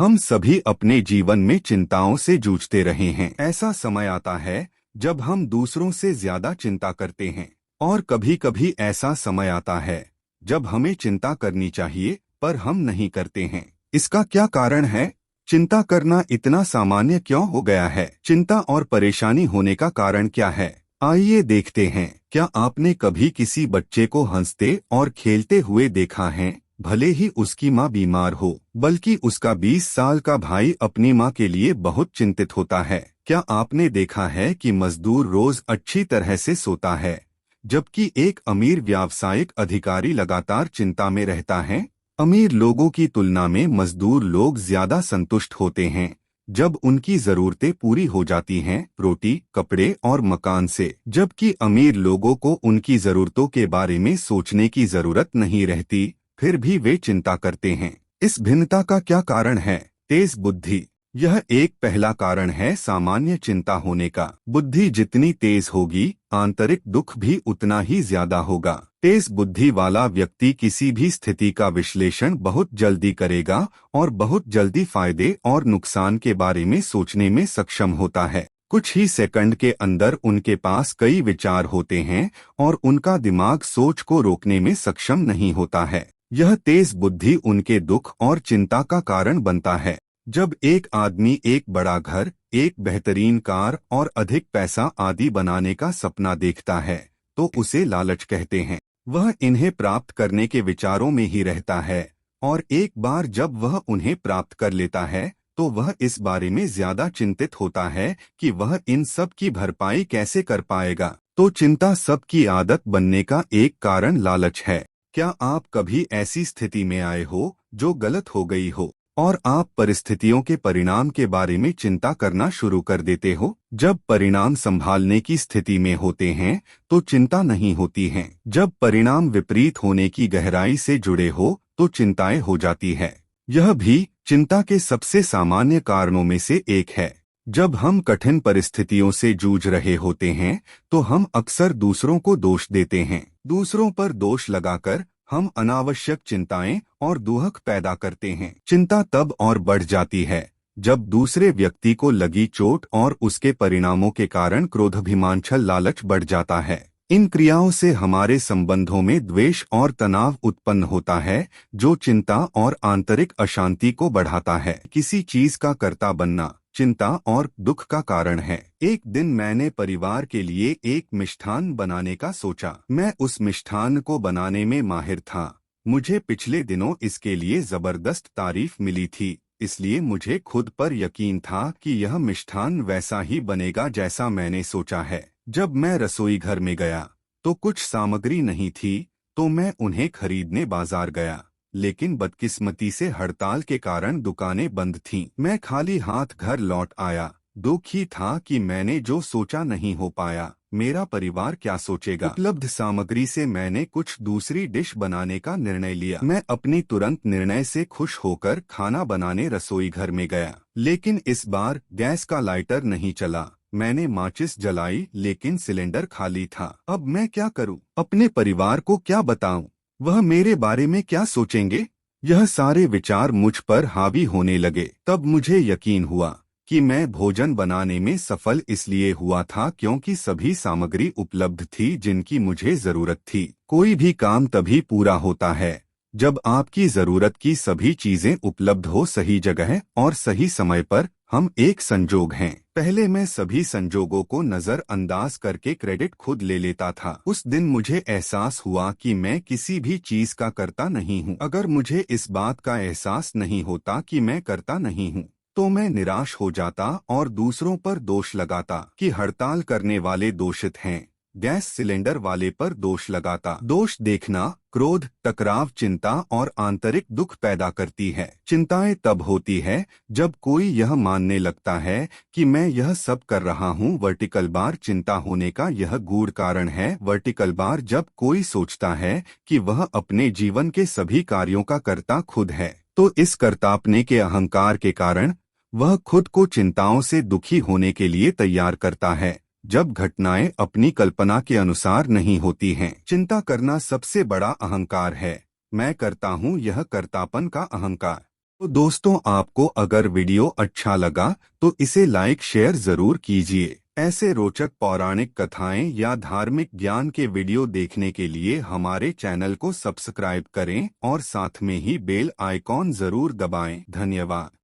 हम सभी अपने जीवन में चिंताओं से जूझते रहे हैं। ऐसा समय आता है जब हम दूसरों से ज्यादा चिंता करते हैं, और कभी कभी ऐसा समय आता है जब हमें चिंता करनी चाहिए पर हम नहीं करते हैं। इसका क्या कारण है? चिंता करना इतना सामान्य क्यों हो गया है? चिंता और परेशानी होने का कारण क्या है? आइए देखते हैं। क्या आपने कभी किसी बच्चे को हंसते और खेलते हुए देखा है, भले ही उसकी माँ बीमार हो, बल्कि उसका 20 साल का भाई अपनी माँ के लिए बहुत चिंतित होता है? क्या आपने देखा है कि मजदूर रोज अच्छी तरह से सोता है, जबकि एक अमीर व्यावसायिक अधिकारी लगातार चिंता में रहता है? अमीर लोगों की तुलना में मजदूर लोग ज्यादा संतुष्ट होते हैं जब उनकी जरूरतें पूरी हो जाती हैं, रोटी, कपड़े और मकान से, जबकि अमीर लोगों को उनकी जरूरतों के बारे में सोचने की जरूरत नहीं रहती, फिर भी वे चिंता करते हैं। इस भिन्नता का क्या कारण है? तेज बुद्धि। यह एक पहला कारण है सामान्य चिंता होने का। बुद्धि जितनी तेज होगी, आंतरिक दुख भी उतना ही ज्यादा होगा। तेज बुद्धि वाला व्यक्ति किसी भी स्थिति का विश्लेषण बहुत जल्दी करेगा और बहुत जल्दी फायदे और नुकसान के बारे में सोचने में सक्षम होता है। कुछ ही सेकंड के अंदर उनके पास कई विचार होते हैं और उनका दिमाग सोच को रोकने में सक्षम नहीं होता है। यह तेज बुद्धि उनके दुख और चिंता का कारण बनता है। जब एक आदमी एक बड़ा घर, एक बेहतरीन कार और अधिक पैसा आदि बनाने का सपना देखता है, तो उसे लालच कहते हैं। वह इन्हें प्राप्त करने के विचारों में ही रहता है, और एक बार जब वह उन्हें प्राप्त कर लेता है तो वह इस बारे में ज्यादा चिंतित होता है कि वह इन सब की भरपाई कैसे कर पाएगा। तो चिंता सबकी आदत बनने का एक कारण लालच है। क्या आप कभी ऐसी स्थिति में आए हो जो गलत हो गई हो, और आप परिस्थितियों के परिणाम के बारे में चिंता करना शुरू कर देते हो? जब परिणाम संभालने की स्थिति में होते हैं तो चिंता नहीं होती है। जब परिणाम विपरीत होने की गहराई से जुड़े हो तो चिंताएं हो जाती है। यह भी चिंता के सबसे सामान्य कारणों में से एक है। जब हम कठिन परिस्थितियों से जूझ रहे होते हैं तो हम अक्सर दूसरों को दोष देते हैं। दूसरों पर दोष लगाकर हम अनावश्यक चिंताएं और दुहक पैदा करते हैं। चिंता तब और बढ़ जाती है जब दूसरे व्यक्ति को लगी चोट और उसके परिणामों के कारण क्रोधाभिमान, छल, लालच बढ़ जाता है। इन क्रियाओं से हमारे संबंधों में द्वेष और तनाव उत्पन्न होता है, जो चिंता और आंतरिक अशांति को बढ़ाता है। किसी चीज का कर्ता बनना चिंता और दुख का कारण है। एक दिन मैंने परिवार के लिए एक मिष्ठान बनाने का सोचा। मैं उस मिष्ठान को बनाने में माहिर था। मुझे पिछले दिनों इसके लिए जबरदस्त तारीफ मिली थी, इसलिए मुझे खुद पर यकीन था कि यह मिष्ठान वैसा ही बनेगा जैसा मैंने सोचा है। जब मैं रसोई घर में गया तो कुछ सामग्री नहीं थी, तो मैं उन्हें खरीदने बाजार गया, लेकिन बदकिस्मती से हड़ताल के कारण दुकानें बंद थीं। मैं खाली हाथ घर लौट आया। दुखी था कि मैंने जो सोचा नहीं हो पाया। मेरा परिवार क्या सोचेगा? उपलब्ध सामग्री से मैंने कुछ दूसरी डिश बनाने का निर्णय लिया। मैं अपनी तुरंत निर्णय से खुश होकर खाना बनाने रसोई घर में गया, लेकिन इस बार गैस का लाइटर नहीं चला। मैंने माचिस जलाई, लेकिन सिलेंडर खाली था। अब मैं क्या करूं? अपने परिवार को क्या बताऊं? वह मेरे बारे में क्या सोचेंगे? यह सारे विचार मुझ पर हावी होने लगे। तब मुझे यकीन हुआ कि मैं भोजन बनाने में सफल इसलिए हुआ था क्योंकि सभी सामग्री उपलब्ध थी जिनकी मुझे जरूरत थी। कोई भी काम तभी पूरा होता है जब आपकी जरूरत की सभी चीजें उपलब्ध हो, सही जगह और सही समय पर। हम एक संजोग हैं। पहले मैं सभी संजोगों को नजरअंदाज करके क्रेडिट खुद ले लेता था। उस दिन मुझे एहसास हुआ कि मैं किसी भी चीज का कर्ता नहीं हूँ। अगर मुझे इस बात का एहसास नहीं होता कि मैं कर्ता नहीं हूँ, तो मैं निराश हो जाता और दूसरों पर दोष लगाता कि हड़ताल करने वाले दोषित हैं, गैस सिलेंडर वाले पर दोष लगाता। दोष देखना क्रोध, टकराव, चिंता और आंतरिक दुख पैदा करती है। चिंताएं तब होती है जब कोई यह मानने लगता है कि मैं यह सब कर रहा हूँ। वर्टिकल बार चिंता होने का यह गूढ़ कारण है। वर्टिकल बार जब कोई सोचता है कि वह अपने जीवन के सभी कार्यों का कर्ता खुद है, तो इस कर्तापने के अहंकार के कारण वह खुद को चिंताओं से दुखी होने के लिए तैयार करता है जब घटनाएं अपनी कल्पना के अनुसार नहीं होती हैं। चिंता करना सबसे बड़ा अहंकार है। मैं करता हूँ, यह कर्तापन का अहंकार। तो दोस्तों, आपको अगर वीडियो अच्छा लगा तो इसे लाइक शेयर जरूर कीजिए। ऐसे रोचक पौराणिक कथाएं या धार्मिक ज्ञान के वीडियो देखने के लिए हमारे चैनल को सब्सक्राइब करें और साथ में ही बेल आइकॉन जरूर दबाएं। धन्यवाद।